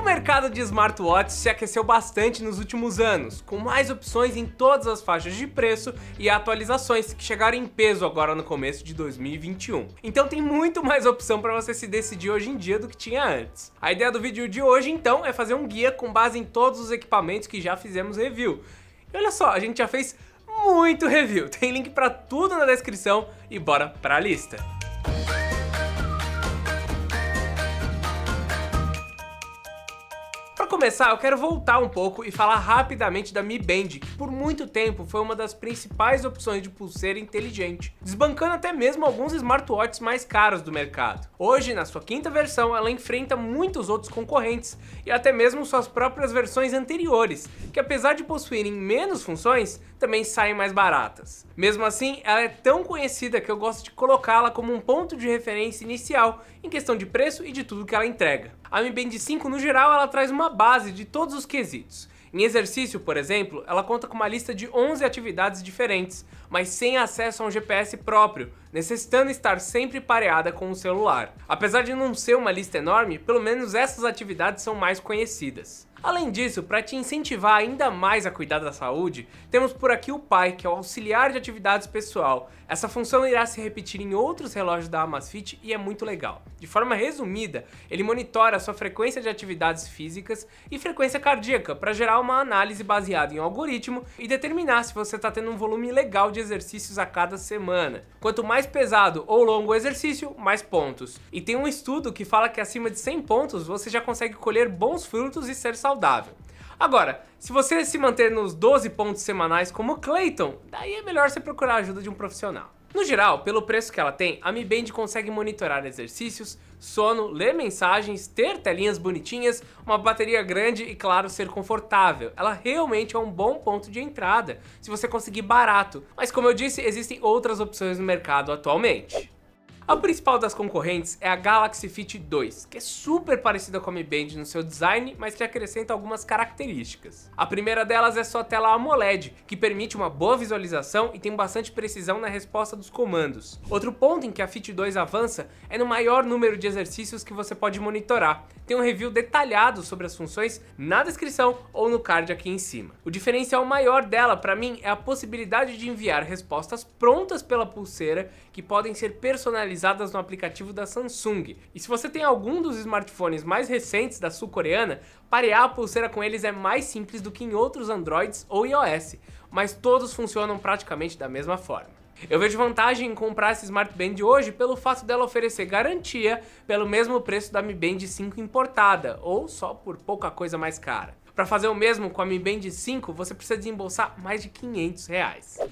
mercado de smartwatches se aqueceu bastante nos últimos anos, com mais opções em todas as faixas de preço e atualizações que chegaram em peso agora no começo de 2021. Então tem muito mais opção para você se decidir hoje em dia do que tinha antes. A ideia do vídeo de hoje então é fazer um guia com base em todos os equipamentos que já fizemos review. E olha só, a gente já fez muito review, tem link para tudo na descrição e bora para a lista. Para começar, eu quero voltar um pouco e falar rapidamente da Mi Band, que por muito tempo foi uma das principais opções de pulseira inteligente, desbancando até mesmo alguns smartwatches mais caros do mercado. Hoje, na sua quinta versão, ela enfrenta muitos outros concorrentes e até mesmo suas próprias versões anteriores, que apesar de possuírem menos funções, também saem mais baratas. Mesmo assim, ela é tão conhecida que eu gosto de colocá-la como um ponto de referência inicial em questão de preço e de tudo que ela entrega. A Mi Band 5, no geral, ela traz uma base de todos os quesitos. Em exercício, por exemplo, ela conta com uma lista de 11 atividades diferentes, mas sem acesso a um GPS próprio, necessitando estar sempre pareada com o celular. Apesar de não ser uma lista enorme, pelo menos essas atividades são mais conhecidas. Além disso, para te incentivar ainda mais a cuidar da saúde, temos por aqui o Pi, que é o auxiliar de atividades pessoal. Essa função irá se repetir em outros relógios da Amazfit e é muito legal. De forma resumida, ele monitora a sua frequência de atividades físicas e frequência cardíaca para gerar uma análise baseada em um algoritmo e determinar se você está tendo um volume legal de exercícios a cada semana. Quanto mais pesado ou longo o exercício, mais pontos. E tem um estudo que fala que acima de 100 pontos você já consegue colher bons frutos e ser saudável. Agora, se você se manter nos 12 pontos semanais como Clayton, daí é melhor você procurar a ajuda de um profissional. No geral, pelo preço que ela tem, a Mi Band consegue monitorar exercícios, sono, ler mensagens, ter telinhas bonitinhas, uma bateria grande e, claro, ser confortável. Ela realmente é um bom ponto de entrada, se você conseguir barato. Mas como eu disse, existem outras opções no mercado atualmente. A principal das concorrentes é a Galaxy Fit 2, que é super parecida com a Mi Band no seu design, mas que acrescenta algumas características. A primeira delas é sua tela AMOLED, que permite uma boa visualização e tem bastante precisão na resposta dos comandos. Outro ponto em que a Fit 2 avança é no maior número de exercícios que você pode monitorar. Tem um review detalhado sobre as funções na descrição ou no card aqui em cima. O diferencial maior dela, para mim, é a possibilidade de enviar respostas prontas pela pulseira que podem ser personalizadas no aplicativo da Samsung. E se você tem algum dos smartphones mais recentes da sul-coreana, parear a pulseira com eles é mais simples do que em outros Androids ou iOS, mas todos funcionam praticamente da mesma forma. Eu vejo vantagem em comprar essa Smart Band hoje pelo fato dela oferecer garantia pelo mesmo preço da Mi Band 5 importada, ou só por pouca coisa mais cara. Para fazer o mesmo com a Mi Band 5, você precisa desembolsar mais de R$500.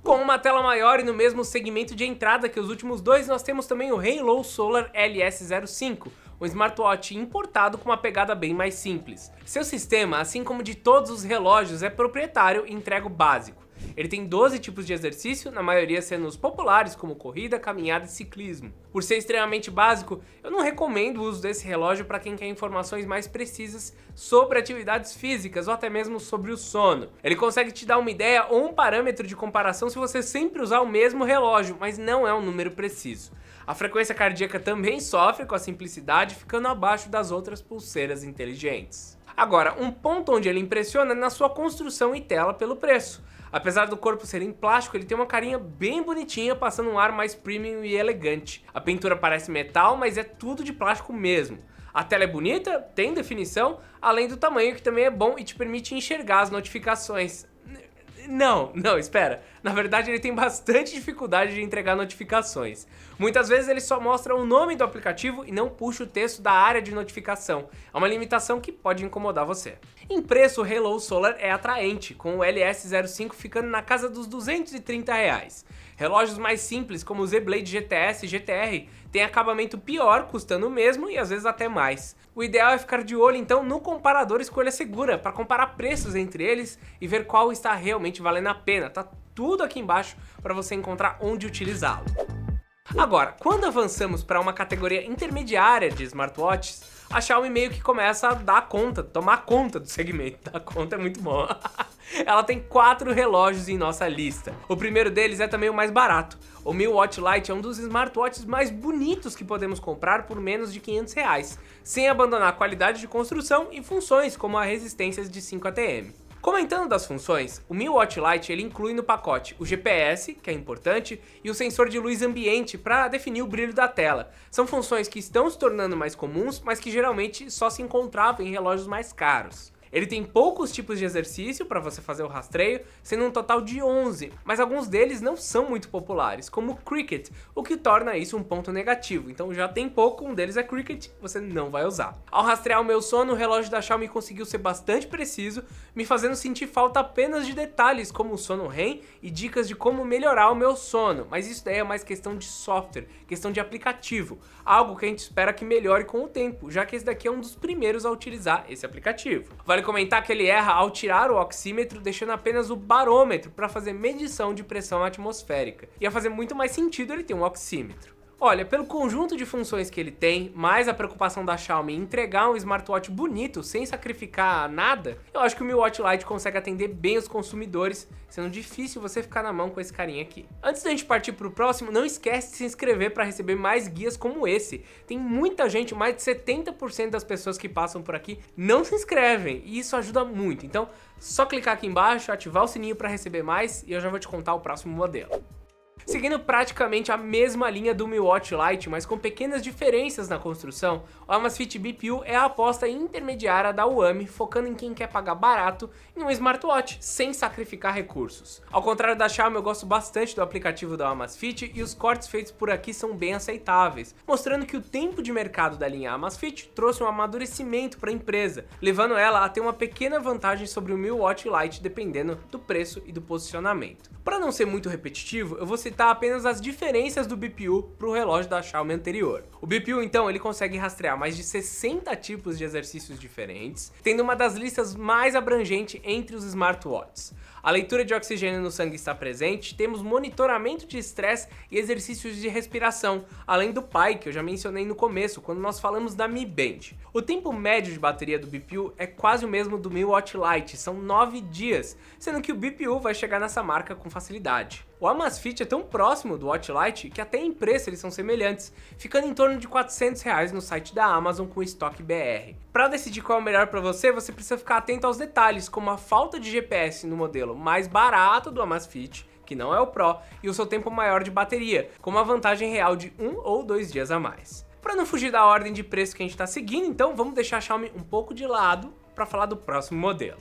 Com uma tela maior e no mesmo segmento de entrada que os últimos dois, nós temos também o Halo Solar LS05, um smartwatch importado com uma pegada bem mais simples. Seu sistema, assim como de todos os relógios, é proprietário e entrega o básico. Ele tem 12 tipos de exercício, na maioria sendo os populares como corrida, caminhada e ciclismo. Por ser extremamente básico, eu não recomendo o uso desse relógio para quem quer informações mais precisas sobre atividades físicas ou até mesmo sobre o sono. Ele consegue te dar uma ideia ou um parâmetro de comparação se você sempre usar o mesmo relógio, mas não é um número preciso. A frequência cardíaca também sofre com a simplicidade, ficando abaixo das outras pulseiras inteligentes. Agora, um ponto onde ele impressiona é na sua construção e tela pelo preço. Apesar do corpo ser em plástico, ele tem uma carinha bem bonitinha, passando um ar mais premium e elegante. A pintura parece metal, mas é tudo de plástico mesmo. A tela é bonita, tem definição, além do tamanho que também é bom e te permite enxergar as notificações. Não, espera. Na verdade, ele tem bastante dificuldade de entregar notificações. Muitas vezes ele só mostra o nome do aplicativo e não puxa o texto da área de notificação. É uma limitação que pode incomodar você. Em preço, o Halo Solar é atraente, com o LS05 ficando na casa dos R$230. Relógios mais simples, como o Z-Blade GTS e GTR, têm acabamento pior, custando o mesmo e às vezes até mais. O ideal é ficar de olho então no comparador Escolha Segura, para comparar preços entre eles e ver qual está realmente valendo a pena. Tá tudo aqui embaixo para você encontrar onde utilizá-lo. Agora, quando avançamos para uma categoria intermediária de smartwatches, a Xiaomi meio que começa a dar conta, tomar conta do segmento. Dar conta é muito bom. Ela tem 4 relógios em nossa lista. O primeiro deles é também o mais barato. O Mi Watch Lite é um dos smartwatches mais bonitos que podemos comprar por menos de R$500, sem abandonar a qualidade de construção e funções como a resistência de 5 ATM. Comentando das funções, o Mi Watch Lite ele inclui no pacote o GPS, que é importante, e o sensor de luz ambiente para definir o brilho da tela. São funções que estão se tornando mais comuns, mas que geralmente só se encontravam em relógios mais caros. Ele tem poucos tipos de exercício para você fazer o rastreio, sendo um total de 11, mas alguns deles não são muito populares, como o Cricket, o que torna isso um ponto negativo. Então já tem pouco, um deles é Cricket, você não vai usar. Ao rastrear o meu sono, o relógio da Xiaomi conseguiu ser bastante preciso, me fazendo sentir falta apenas de detalhes como o sono REM e dicas de como melhorar o meu sono, mas isso daí é mais questão de software, questão de aplicativo, algo que a gente espera que melhore com o tempo, já que esse daqui é um dos primeiros a utilizar esse aplicativo. Vale comentar que ele erra ao tirar o oxímetro, deixando apenas o barômetro para fazer medição de pressão atmosférica. Ia fazer muito mais sentido ele ter um oxímetro. Olha, pelo conjunto de funções que ele tem, mais a preocupação da Xiaomi em entregar um smartwatch bonito sem sacrificar nada, eu acho que o Mi Watch Lite consegue atender bem os consumidores, sendo difícil você ficar na mão com esse carinha aqui. Antes da gente partir pro próximo, não esquece de se inscrever para receber mais guias como esse. Tem muita gente, mais de 70% das pessoas que passam por aqui não se inscrevem, e isso ajuda muito. Então, só clicar aqui embaixo, ativar o sininho para receber mais, e eu já vou te contar o próximo modelo. Seguindo praticamente a mesma linha do Mi Watch Lite, mas com pequenas diferenças na construção, o Amazfit BPU é a aposta intermediária da Huami, focando em quem quer pagar barato em um smartwatch, sem sacrificar recursos. Ao contrário da Xiaomi, eu gosto bastante do aplicativo da Amazfit e os cortes feitos por aqui são bem aceitáveis, mostrando que o tempo de mercado da linha Amazfit trouxe um amadurecimento para a empresa, levando ela a ter uma pequena vantagem sobre o Mi Watch Lite dependendo do preço e do posicionamento. Para não ser muito repetitivo, eu vou citar apenas as diferenças do BPU para o relógio da Xiaomi anterior. O BPU, então, ele consegue rastrear mais de 60 tipos de exercícios diferentes, tendo uma das listas mais abrangentes entre os smartwatches. A leitura de oxigênio no sangue está presente, temos monitoramento de estresse e exercícios de respiração, além do Pi, que eu já mencionei no começo, quando nós falamos da Mi Band. O tempo médio de bateria do BPU é quase o mesmo do Mi Watch Lite, são 9 dias, sendo que o BPU vai chegar nessa marca com facilidade. O Amazfit é tão próximo do Watch Lite que até em preço eles são semelhantes, ficando em torno de R$400 no site da Amazon com estoque BR. Para decidir qual é o melhor para você, você precisa ficar atento aos detalhes, como a falta de GPS no modelo mais barato do Amazfit, que não é o Pro, e o seu tempo maior de bateria, com uma vantagem real de 1 ou 2 dias a mais. Para não fugir da ordem de preço que a gente está seguindo, então vamos deixar a Xiaomi um pouco de lado para falar do próximo modelo.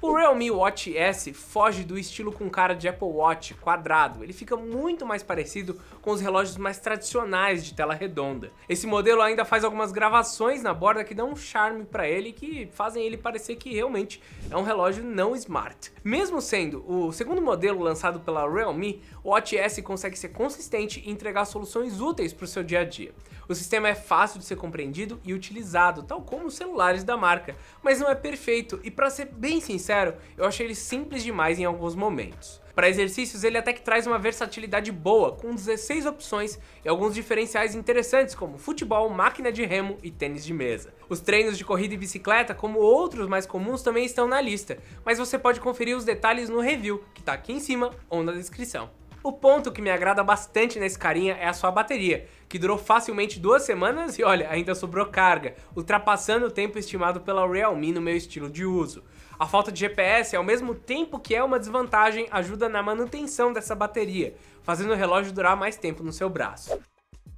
O Realme Watch S foge do estilo com cara de Apple Watch quadrado, ele fica muito mais parecido com os relógios mais tradicionais de tela redonda. Esse modelo ainda faz algumas gravações na borda que dão um charme para ele, que fazem ele parecer que realmente é um relógio não smart. Mesmo sendo o segundo modelo lançado pela Realme, o Watch S consegue ser consistente e entregar soluções úteis para o seu dia a dia. O sistema é fácil de ser compreendido e utilizado, tal como os celulares da marca, mas não é perfeito e, para ser bem sincero, eu achei ele simples demais em alguns momentos. Para exercícios ele até que traz uma versatilidade boa, com 16 opções e alguns diferenciais interessantes como futebol, máquina de remo e tênis de mesa. Os treinos de corrida e bicicleta, como outros mais comuns, também estão na lista, mas você pode conferir os detalhes no review, que está aqui em cima ou na descrição. O ponto que me agrada bastante nesse carinha é a sua bateria, que durou facilmente 2 semanas e olha, ainda sobrou carga, ultrapassando o tempo estimado pela Realme no meu estilo de uso. A falta de GPS, ao mesmo tempo que é uma desvantagem, ajuda na manutenção dessa bateria, fazendo o relógio durar mais tempo no seu braço.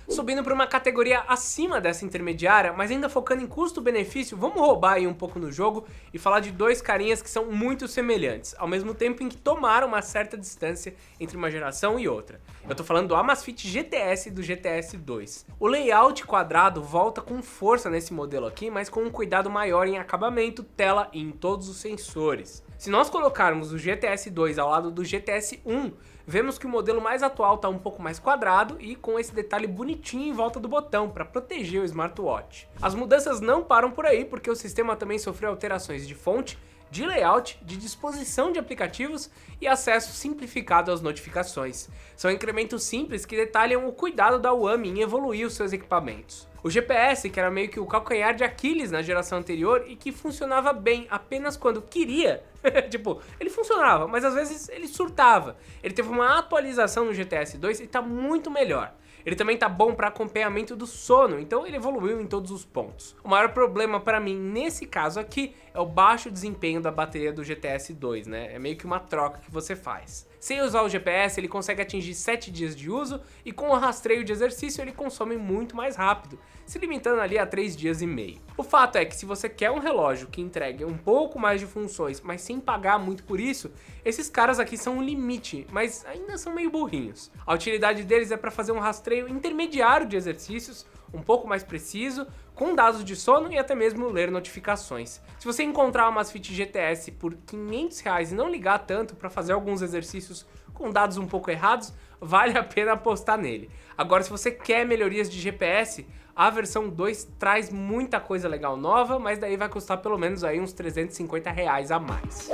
Subindo para uma categoria acima dessa intermediária, mas ainda focando em custo-benefício, vamos roubar aí um pouco no jogo e falar de 2 carinhas que são muito semelhantes, ao mesmo tempo em que tomaram uma certa distância entre uma geração e outra. Eu tô falando do Amazfit GTS e do GTS 2. O layout quadrado volta com força nesse modelo aqui, mas com um cuidado maior em acabamento, tela e em todos os sensores. Se nós colocarmos o GTS 2 ao lado do GTS 1, vemos que o modelo mais atual está um pouco mais quadrado e com esse detalhe bonitinho em volta do botão para proteger o smartwatch. As mudanças não param por aí, porque o sistema também sofreu alterações de fonte, de layout, de disposição de aplicativos e acesso simplificado às notificações. São incrementos simples que detalham o cuidado da Huami em evoluir os seus equipamentos. O GPS, que era meio que o calcanhar de Aquiles na geração anterior e que funcionava bem apenas quando queria, tipo, ele funcionava, mas às vezes ele surtava. Ele teve uma atualização no GTS 2 e tá muito melhor. Ele também tá bom para acompanhamento do sono, então ele evoluiu em todos os pontos. O maior problema para mim nesse caso aqui é o baixo desempenho da bateria do GTS 2, né? É meio que uma troca que você faz. Sem usar o GPS, ele consegue atingir 7 dias de uso e com o rastreio de exercício ele consome muito mais rápido, se limitando ali a 3 dias e meio. O fato é que se você quer um relógio que entregue um pouco mais de funções, mas sem pagar muito por isso, esses caras aqui são um limite, mas ainda são meio burrinhos. A utilidade deles é para fazer um rastreio intermediário de exercícios, um pouco mais preciso, com dados de sono e até mesmo ler notificações. Se você encontrar uma Amazfit GTS por R$500 e não ligar tanto para fazer alguns exercícios com dados um pouco errados, vale a pena apostar nele. Agora, se você quer melhorias de GPS, a versão 2 traz muita coisa legal nova, mas daí vai custar pelo menos aí uns R$350 a mais.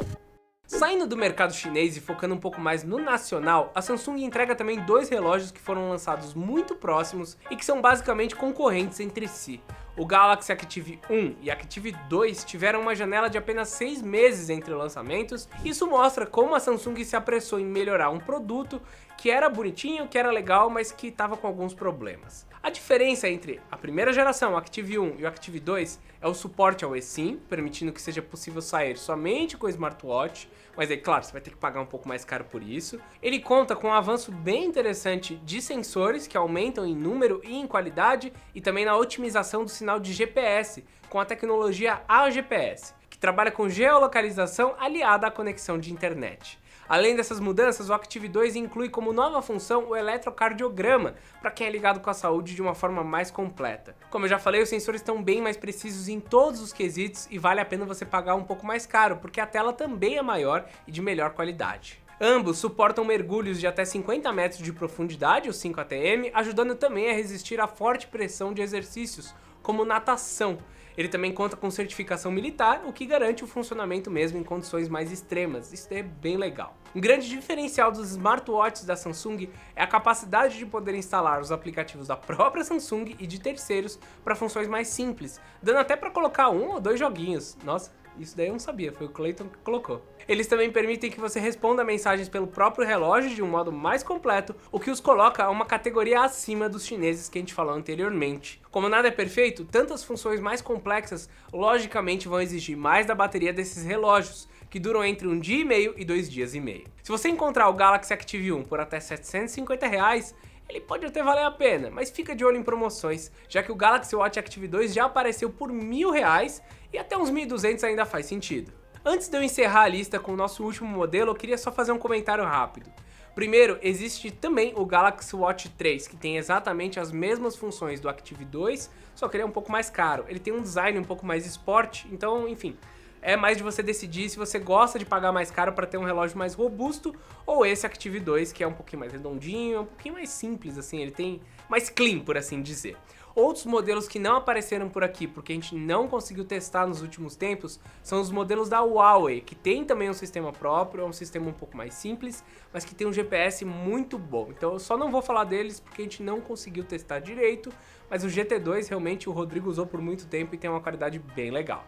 Saindo do mercado chinês e focando um pouco mais no nacional, a Samsung entrega também dois relógios que foram lançados muito próximos e que são basicamente concorrentes entre si. O Galaxy Active 1 e Active 2 tiveram uma janela de apenas 6 meses entre lançamentos. Isso mostra como a Samsung se apressou em melhorar um produto que era bonitinho, que era legal, mas que estava com alguns problemas. A diferença entre a primeira geração, o Active 1 e o Active 2, é o suporte ao eSIM, permitindo que seja possível sair somente com o smartwatch, mas aí, claro, você vai ter que pagar um pouco mais caro por isso. Ele conta com um avanço bem interessante de sensores, que aumentam em número e em qualidade, e também na otimização do sinal de GPS, com a tecnologia AGPS, que trabalha com geolocalização aliada à conexão de internet. Além dessas mudanças, o Active 2 inclui como nova função o eletrocardiograma, para quem é ligado com a saúde de uma forma mais completa. Como eu já falei, os sensores estão bem mais precisos em todos os quesitos e vale a pena você pagar um pouco mais caro, porque a tela também é maior e de melhor qualidade. Ambos suportam mergulhos de até 50 metros de profundidade, o 5 ATM, ajudando também a resistir à forte pressão de exercícios, como natação. Ele também conta com certificação militar, o que garante o funcionamento mesmo em condições mais extremas. Isso é bem legal. Um grande diferencial dos smartwatches da Samsung é a capacidade de poder instalar os aplicativos da própria Samsung e de terceiros para funções mais simples, dando até para colocar 1 ou 2 joguinhos. Nossa, isso daí eu não sabia, foi o Clayton que colocou. Eles também permitem que você responda mensagens pelo próprio relógio de um modo mais completo, o que os coloca a uma categoria acima dos chineses que a gente falou anteriormente. Como nada é perfeito, tantas funções mais complexas logicamente vão exigir mais da bateria desses relógios, que duram entre 1 dia e meio e 2 dias e meio. Se você encontrar o Galaxy Active 1 por até R$750, ele pode até valer a pena, mas fica de olho em promoções, já que o Galaxy Watch Active 2 já apareceu por R$1.000 e até uns 1.200 ainda faz sentido. Antes de eu encerrar a lista com o nosso último modelo, eu queria só fazer um comentário rápido. Primeiro, existe também o Galaxy Watch 3, que tem exatamente as mesmas funções do Active 2, só que ele é um pouco mais caro. Ele tem um design um pouco mais esporte, então, enfim, é mais de você decidir se você gosta de pagar mais caro para ter um relógio mais robusto, ou esse Active 2, que é um pouquinho mais redondinho, um pouquinho mais simples, assim, ele tem mais clean, por assim dizer. Outros modelos que não apareceram por aqui, porque a gente não conseguiu testar nos últimos tempos, são os modelos da Huawei, que tem também um sistema próprio, é um sistema um pouco mais simples, mas que tem um GPS muito bom. Então eu só não vou falar deles porque a gente não conseguiu testar direito, mas o GT2 realmente o Rodrigo usou por muito tempo e tem uma qualidade bem legal.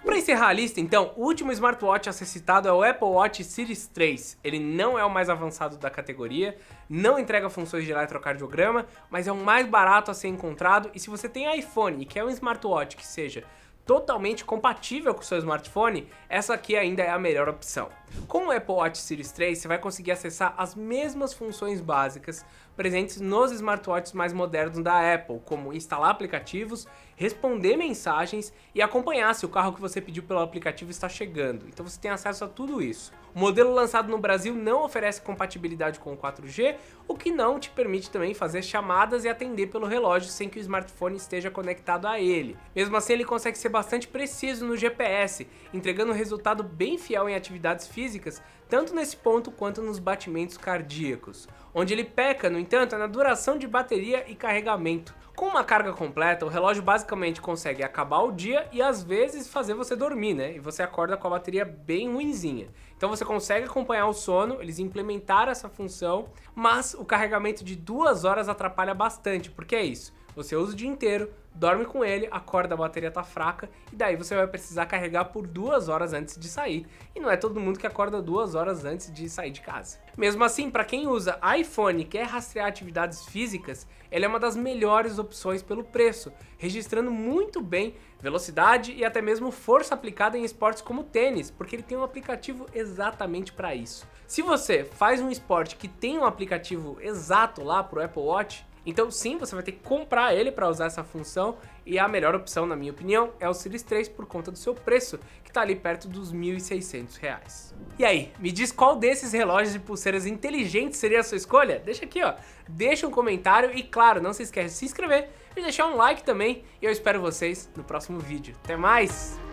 Para encerrar a lista, então, o último smartwatch a ser citado é o Apple Watch Series 3. Ele não é o mais avançado da categoria, não entrega funções de eletrocardiograma, mas é o mais barato a ser encontrado, e se você tem iPhone e quer um smartwatch que seja totalmente compatível com o seu smartphone, essa aqui ainda é a melhor opção. Com o Apple Watch Series 3, você vai conseguir acessar as mesmas funções básicas presentes nos smartwatches mais modernos da Apple, como instalar aplicativos, responder mensagens e acompanhar se o carro que você pediu pelo aplicativo está chegando. Então você tem acesso a tudo isso. O modelo lançado no Brasil não oferece compatibilidade com o 4G, o que não te permite também fazer chamadas e atender pelo relógio sem que o smartphone esteja conectado a ele. Mesmo assim, ele consegue ser bastante preciso no GPS, entregando um resultado bem fiel em atividades físicas, tanto nesse ponto quanto nos batimentos cardíacos. Onde ele peca, no entanto, é na duração de bateria e carregamento. Com uma carga completa, o relógio basicamente consegue acabar o dia e às vezes fazer você dormir, né? E você acorda com a bateria bem ruinzinha. Então você consegue acompanhar o sono, eles implementaram essa função, mas o carregamento de 2 horas atrapalha bastante, porque é isso. Você usa o dia inteiro, dorme com ele, acorda, a bateria tá fraca e daí você vai precisar carregar por 2 horas antes de sair. E não é todo mundo que acorda 2 horas antes de sair de casa. Mesmo assim, para quem usa iPhone e quer rastrear atividades físicas, ele é uma das melhores opções pelo preço, registrando muito bem velocidade e até mesmo força aplicada em esportes como tênis, porque ele tem um aplicativo exatamente para isso. Se você faz um esporte que tem um aplicativo exato lá pro Apple Watch, então sim, você vai ter que comprar ele para usar essa função e a melhor opção, na minha opinião, é o Series 3 por conta do seu preço, que tá ali perto dos R$ 1.600. E aí, me diz qual desses relógios e pulseiras inteligentes seria a sua escolha? Deixa aqui, ó, deixa um comentário e claro, não se esquece de se inscrever e deixar um like também e eu espero vocês no próximo vídeo. Até mais!